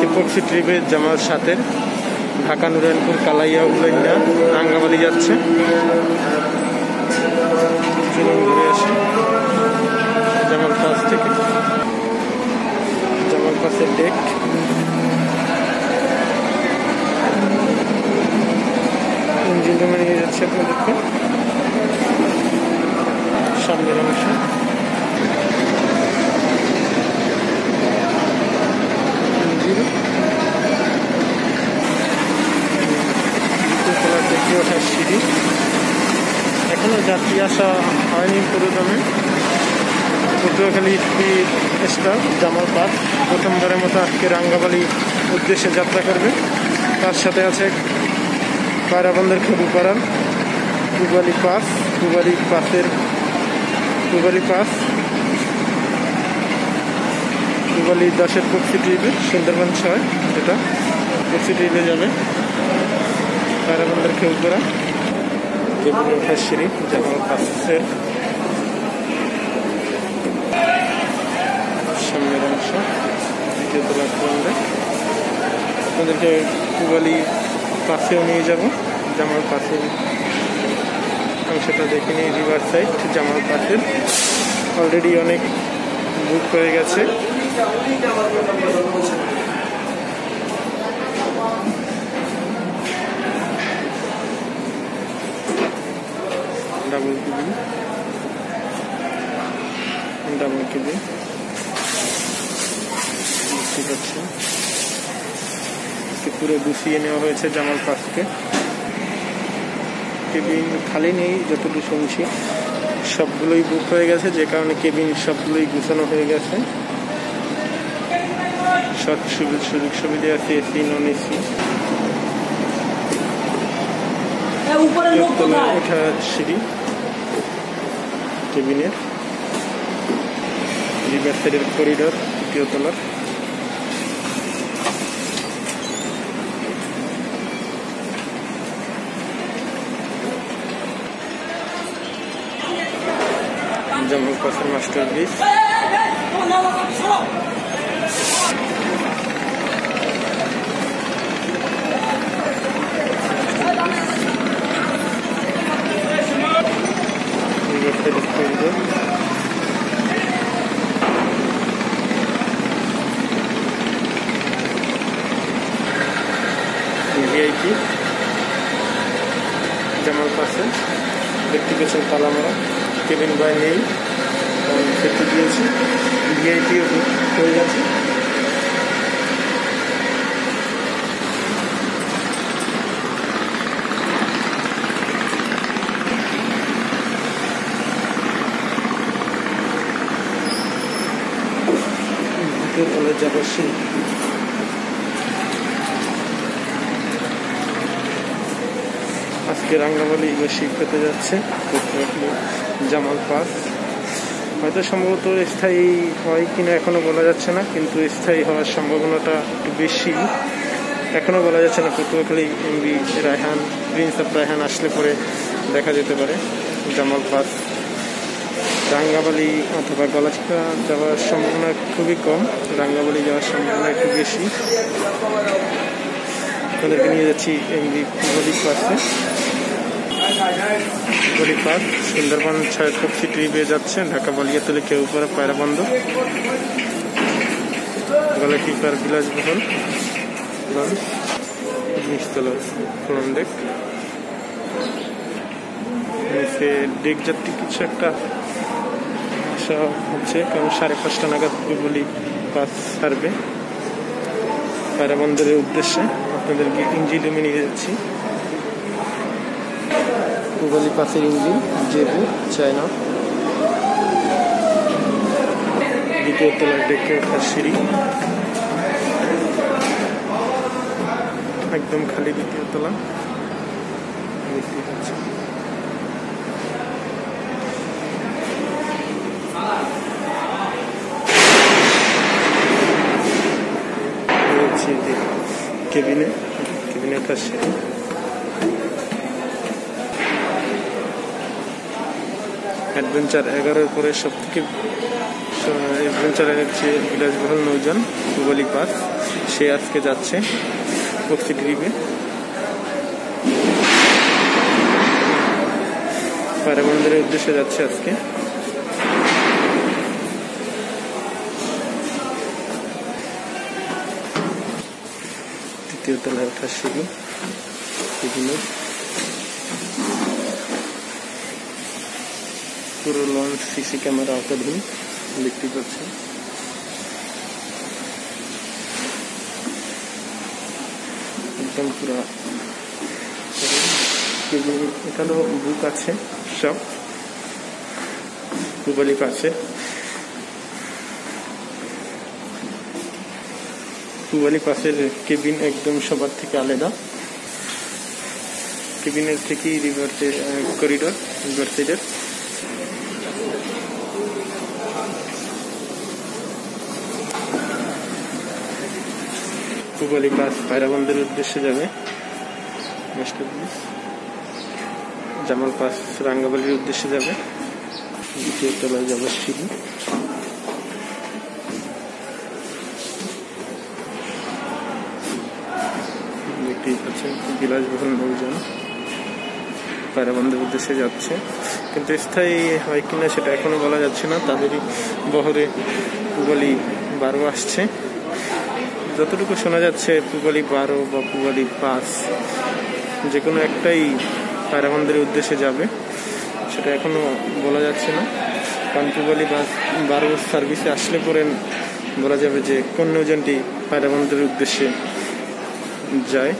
Epoxy ট্রিপে জামাল সাথের ঢাকা নুরায়নপুর কালাইয়া উল্লাইয়া রাঙ্গামালি যাচ্ছে। ঘুরে আসে জামাল পাস থেকে, জামাল পাসের ডেক। ইঞ্জিন রুমে নিয়ে যাচ্ছে আপনাদেরকে, সামনের অংশ। ওঠার সিঁড়ি, এখনো যাত্রী আসা হয়নি পুরোদমে। Patuakhali speed staff Jamal pass প্রথমবারের মতো আজকে রাঙ্গামালি উদ্দেশ্যে যাত্রা করবে। তার সাথে আছে পায়রাবন্দর খেপুপাড়ার পুবালি পাস, পুবালি পাস 10-এর পক্সি ট্রিপে সুন্দরবন 6, যেটা পক্সি ট্রিপে যাবে। পায়রাবন্দর খেপুপাড়া কেবিনে ওঠার সিঁড়ি জামাল পাসের সামনের অংশ, দ্বিতীয় তলা গ্রাউন্ডে। আপনাদেরকে পুবালি পাসেও নিয়ে যাব, জামাল পাসের অংশটা দেখে নিই। রিভার সাইড জামাল পাসের অলরেডি অনেক বুক হয়ে গেছে। ডাবল কেবিন বুঝতে পারছেন, পুরো গুছিয়ে নেওয়া হয়েছে জামাল পাসকে। কেবিন খালি নেই, যতটুকু শুনছি সবগুলোই বুক হয়ে গেছে, যে কারণে কেবিন সবগুলোই গুছানো হয়ে গেছে। সব সুযোগ সুবিধা আছে, এসি নন এসি। ওঠার সিঁড়ি কেবিনের, রিভার সাইডের করিডোর তৃতীয় তলার। জামাল পাসের master bridge, corridor. VIP Jamal পাসে দেখতে পেয়েছেন তালামারা, কেবিন বাই নেই, সেটি দিয়েছি। ভিআইপিও হয়ে গেছে। ভিতরে যাবার সিঁড়ি, আজকে রাঙ্গামালি বেশি পেতে যাচ্ছে জামাল পাস। হয়তো সম্ভবত স্থায়ী হয় কিনা এখনো বলা যাচ্ছে না, কিন্তু স্থায়ী হওয়ার সম্ভাবনাটা একটু বেশি। এখনো বলা যাচ্ছে না। Patuakhali MB Raihan, Prince of Raihan আসলে পরে দেখা যেতে পারে জামাল পাস। রাঙ্গামালি অথবা গলাচিপা যাওয়ার সম্ভাবনা খুবই কম, রাঙ্গামালি যাওয়ার সম্ভাবনা একটু বেশি। আপনাদেরকে নিয়ে যাচ্ছি এমবি পুবালি পাসে। পুবালি পাস সুন্দরবন 6 পক্সি ট্রিপে যাচ্ছে, ঢাকা বালিয়াতলী খেপুপাড়া পায়রাবন্দর গলাচিপার বিলাসবহুল নিচতলা ফ্রন্ট ডেক। নিচে ডেক যাত্রী কিছু একটা আশা হচ্ছে, কারণ 5:30 নাগাদ পুবালি পাস ছাড়বে পায়রাবন্দরের উদ্দেশ্যে। আপনাদেরকে ইঞ্জিন রুমে নিয়ে যাচ্ছি। পুবালি পাসের ইঞ্জিন জেবু চায়না, দ্বিতীয় তলার ডেকে ওঠার সিঁড়ি, একদম খালি দ্বিতীয় তলা দেখতে পাচ্ছি। কেবিনে ওঠার সিঁড়ি, অ্যাডভেঞ্চার 11-এর পরে সব থেকে এডভেঞ্চারের যে বিলাসবহুল নৌযান পূবালী পাস, সে আজকে যাচ্ছে প্রতি ট্রিপে। পায়রা বন্দরের উদ্দেশ্যে যাচ্ছে আজকে। তৃতীয় তলায় ওঠার সিঁড়ি, পুরো লঞ্চ সিসি ক্যামেরা আওতাধীন দেখতে পাচ্ছেন। একদম পুরো এখানেও বুক আছে সব পূবালী পাসে। পূবালী পাসের কেবিন একদম সবার থেকে আলাদা। কেবিনের থেকেই রিভার করিডোর, রিভার সাইডের। পূবালী পাস পায়রা বন্দরের উদ্দেশ্যে যাবে। জামাল পাস রাঙ্গাবালির উদ্দেশ্যে যাবে। দ্বিতীয় তলায় যাবার সিঁড়ি। দেখতেই পাচ্ছেন বিলাসবহুল নৌযান পায়রা বন্দরের উদ্দেশ্যে যাচ্ছে, কিন্তু স্থায়ী হয় কিনা সেটা এখনো বলা যাচ্ছে না। তাদেরই বহরে পূবালী 12 আসছে। যতটুকু শোনা যাচ্ছে পূবালী 12 বা পূবালী পাস যে কোনো একটাই পায়রা বন্দরের উদ্দেশ্যে যাবে, সেটা এখনো বলা যাচ্ছে না। কারণ পূবালী 12 সার্ভিসে আসলে পরে বলা যাবে যে কোন নৌযানটি পায়রা বন্দরের উদ্দেশ্যে যায়।